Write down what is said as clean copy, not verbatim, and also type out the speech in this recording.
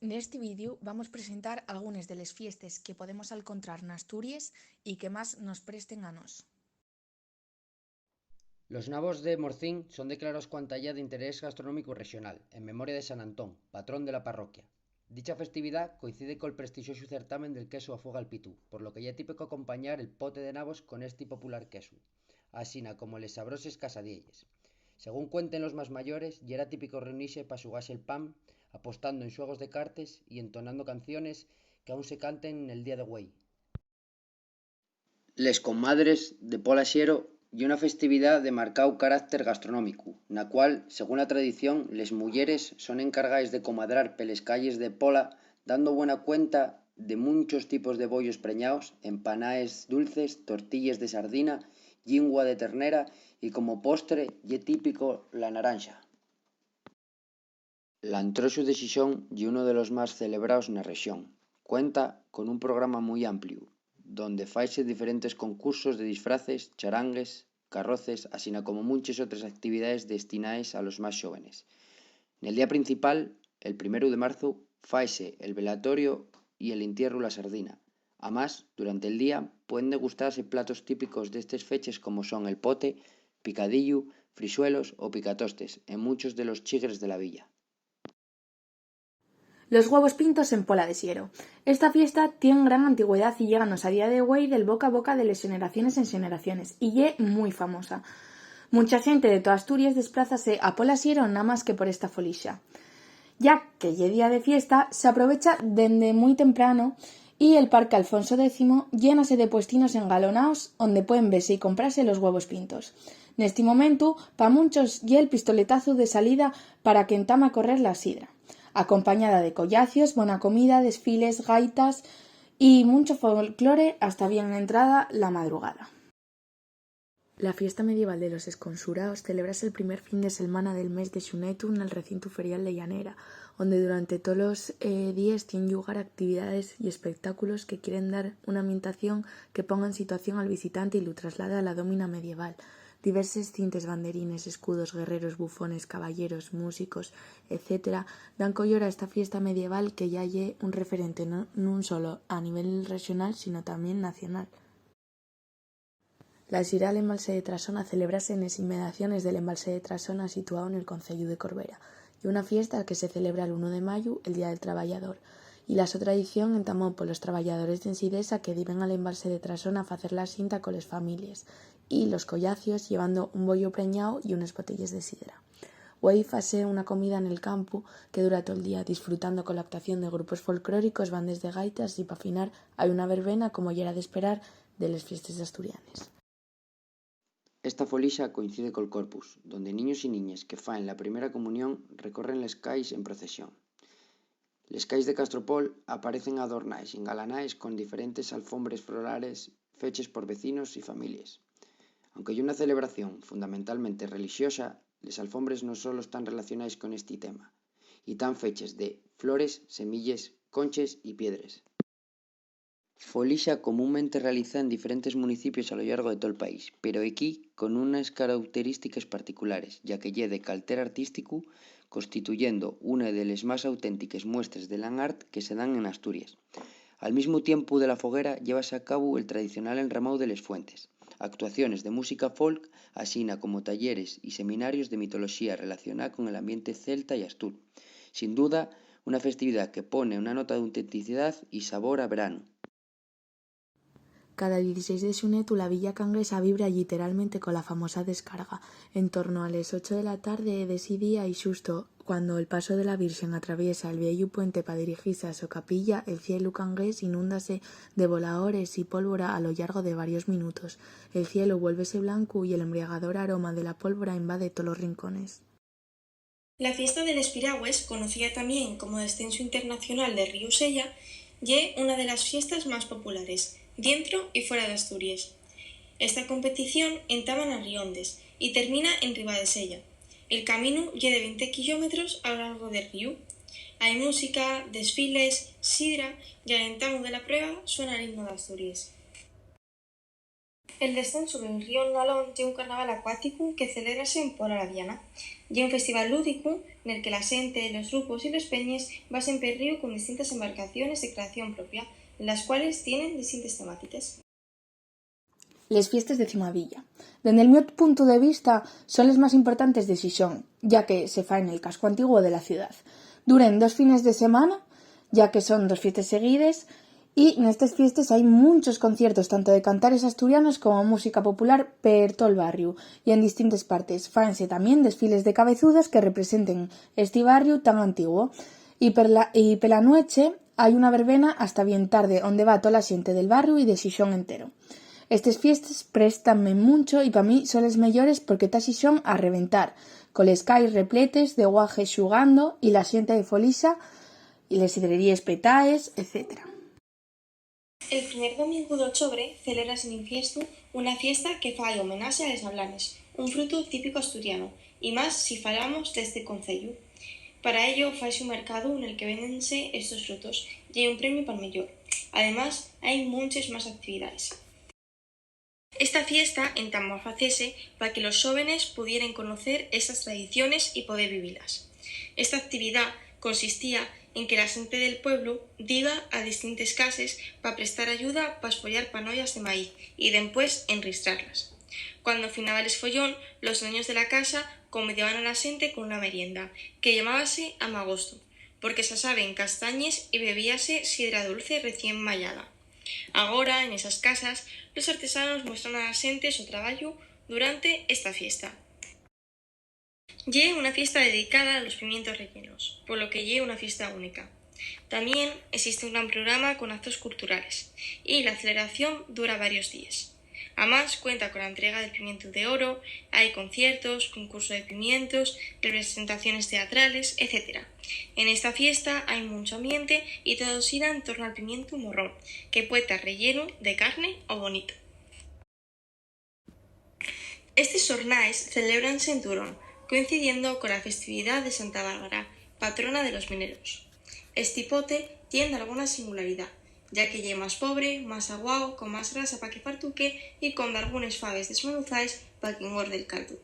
Neste vídeo vamos presentar algunes de les fiestes que podemos alcontrar n'Asturies y que más nos presten a nós. Los nabos de Morcín son declarados cuantalla de interés gastronómico regional, en memoria de San Antón, patrón de la parroquia. Dicha festividad coincide col prestixioso certamen del queso Afuega al Pitú, por lo que ya é típico acompañar el pote de nabos con este popular queso, asina como les sabroses casadielles. Según cuenten los más mayores, ya era típico reunirse pa xugase el pan, apostando en xuegos de cartes y entonando canciones que aún se canten nel día de Güei. Les Comadres de Pola Xiero ye una festividá de marcáu carácter gastronómicu, na cual, según la tradición, les muyeres son encargaes de comadrar peles calles de Pola dando buena cuenta de munchos tipos de bollos preñaos, empanaes dulces, tortilles de sardina, llingua de ternera y como postre ye típico la naranxa. L'Antroxu de Xixón ye uno de los más celebraos na rexión. Cuenta con un programa muy ampliu, donde faise diferentes concursos de disfraces, charangues, carroces, asina como munches otras actividades destinaes a los más xóvenes. Nel día principal, el 1 de marzu, faise el velatorio y el entierru la sardina. Amás, durante el día pueden degustarse platos típicos d'estes feches como son el pote, picadillu, frisuelos o picatostes en muchos de los chigres de la villa. Los huevos pintos en Pola de Siero. Esta fiesta tiene gran antigüedad y lléganos a día de güey del boca a boca de les generaciones en generaciones, y ye muy famosa. Mucha gente de toda Asturias desplázase a Pola Siero nada más que por esta folixa. Ya que ye día de fiesta, se aprovecha dende muy temprano y el Parque Alfonso X llénase de puestinos engalonaos donde pueden verse y comprarse los huevos pintos. Neste momento, pa munchos ye el pistoletazo de salida para que entama a correr la sidra, acompañada de collacios, buena comida, desfiles, gaitas y mucho folclore hasta bien entrada la madrugada. La fiesta medieval de los Esconsuraos celébrase el primer fin de semana del mes de xunetu en el recinto ferial de Llanera, donde durante todos los días tienen lugar actividades y espectáculos que quieren dar una ambientación que ponga en situación al visitante y lo traslada a la domina medieval. Diversos cintes, banderines, escudos, guerreros, bufones, caballeros, músicos, etc. dan collor a esta fiesta medieval que ya lle un referente no solo a nivel regional, sino también nacional. La xira al embalse de Trasona celébrase en les inmediaciones del embalse de Trasona situado en el concellu de Corbera, y una fiesta que se celebra el 1 de mayu, el Día del Traballador, y la so tradición entamó por los traballadores de Ensidesa que diven al embalse de Trasona a facer la xinta con les familias, y los collacios llevando un bollo preñao y unes botelles de sidra. Güei fase una comida en el campo que dura todo el día, disfrutando con la actuación de grupos folclóricos, bandes de gaitas y pa finar hay una verbena como ya era de esperar de les fiestas asturianes. Esta folixa coincide col Corpus, donde niños y niñas que faen la primera comunión recorren les cais en procesión. Les cais de Castropol aparecen adornaes y engalanaes con diferentes alfombres florales feches por vecinos y familias. Aunque hay una celebración fundamentalmente religiosa, les alfombres no solo están relacionadas con este tema, y tan feches de flores, semilles, conches y piedres. Folixa comúnmente realiza en diferentes municipios a lo largo de todo el país, pero aquí con unas características particulares, ya que lle de calter artístico, constituyendo una de las más auténticas muestras de land art que se dan en Asturias. Al mismo tiempo de la foguera llévase a cabo el tradicional enramado de les fuentes, actuaciones de música folk, asina como talleres y seminarios de mitología relacionada con el ambiente celta y astur. Sin duda, una festividad que pone una nota de autenticidad y sabor a verano. Cada 16 de xunetu la villa canguesa vibra literalmente con la famosa descarga. En torno a las 8 de la tarde de ese día y justo cuando el paso de la Virgen atraviesa el viejo puente para dirigirse a su capilla, el cielo cangués inúndase de voladores y pólvora a lo largo de varios minutos. El cielo vuélvese blanco y el embriagador aroma de la pólvora invade todos los rincones. La fiesta de les Piragües, conocida también como Descenso Internacional de Río Sella, ye una de las fiestas más populares, dentro y fuera de Asturias. Esta competición entama en Riondes y termina en Ribadesella. El camino ye de 20 kilómetros a lo largo del río. Hay música, desfiles, sidra y al entamo de la prueba suena el himno de Asturias. El descenso del río Nalón ye un carnaval acuático que celébrase en Pola la Diana. Ye un festival lúdico nel que la xente, los grupos y los peñes vasen per río con distintas embarcaciones de creación propia, las cuales tienen distintas temáticas. Les fiestas de Cimavilla. Dende el mi punto de vista, son les más importantes de Xixón, ya que se faen en el casco antiguo de la ciudad. Duren 2 fines de semana, ya que son 2 fiestas seguides, y nestas fiestas hai muchos conciertos tanto de cantares asturianos como música popular per todo el barrio y en distintas partes. Fáense tamén desfiles de cabezudas que representen este barrio tan antiguo y pela noche hai unha verbena hasta bien tarde onde va toda a xente del barrio y de Xixón entero. Estes fiestas préstanme mucho y pa mí son les mellores porque ta Xixón a reventar, coles cais repletes de guajes xugando y la xente de Folixa y les sidrerías petaes, etc. El primer domingo de octubre celébrase en Infiesto una fiesta que fai homenaxe a les ablanes, un fruto típico asturiano, y más si falamos deste concello. Para ello faise un mercado en el que véndense estos frutos y hai un premio pal mellor. Además, hai muchas más actividades. Esta fiesta entamó a facese para que los jóvenes pudieran conocer estas tradiciones y poder vivirlas. Esta actividad consistía en que la xente del pueblo diga a distintas cases para prestar ayuda para espollar panollas de maíz y después enristrarlas. Cuando finaba el esfollón, los dueños de la casa convidaban a la xente con una merienda, que llamábase amagosto, porque se saben castañes y bebíase sidra dulce recién mallada. Agora, en esas casas, los artesanos muestran a la xente su traballo durante esta fiesta. Ye una fiesta dedicada a los pimientos rellenos, por lo que ye una fiesta única. También existe un gran programa con actos culturales, y la celebración dura varios días. Además, cuenta con la entrega del pimiento de oro, hay conciertos, concurso de pimientos, representaciones teatrales, etc. En esta fiesta hay mucho ambiente y todo gira en torno al pimiento morrón, que puede estar relleno de carne o bonito. Estes xornais celébranse en Turón, coincidiendo con la festividad de Santa Bárbara, patrona de los mineros. Este hipote tiene alguna singularidad, ya que lle más pobre, más aguao, con más grasa pa que fartuque y con algunas faves desmenuzais pa que engorde el caldo.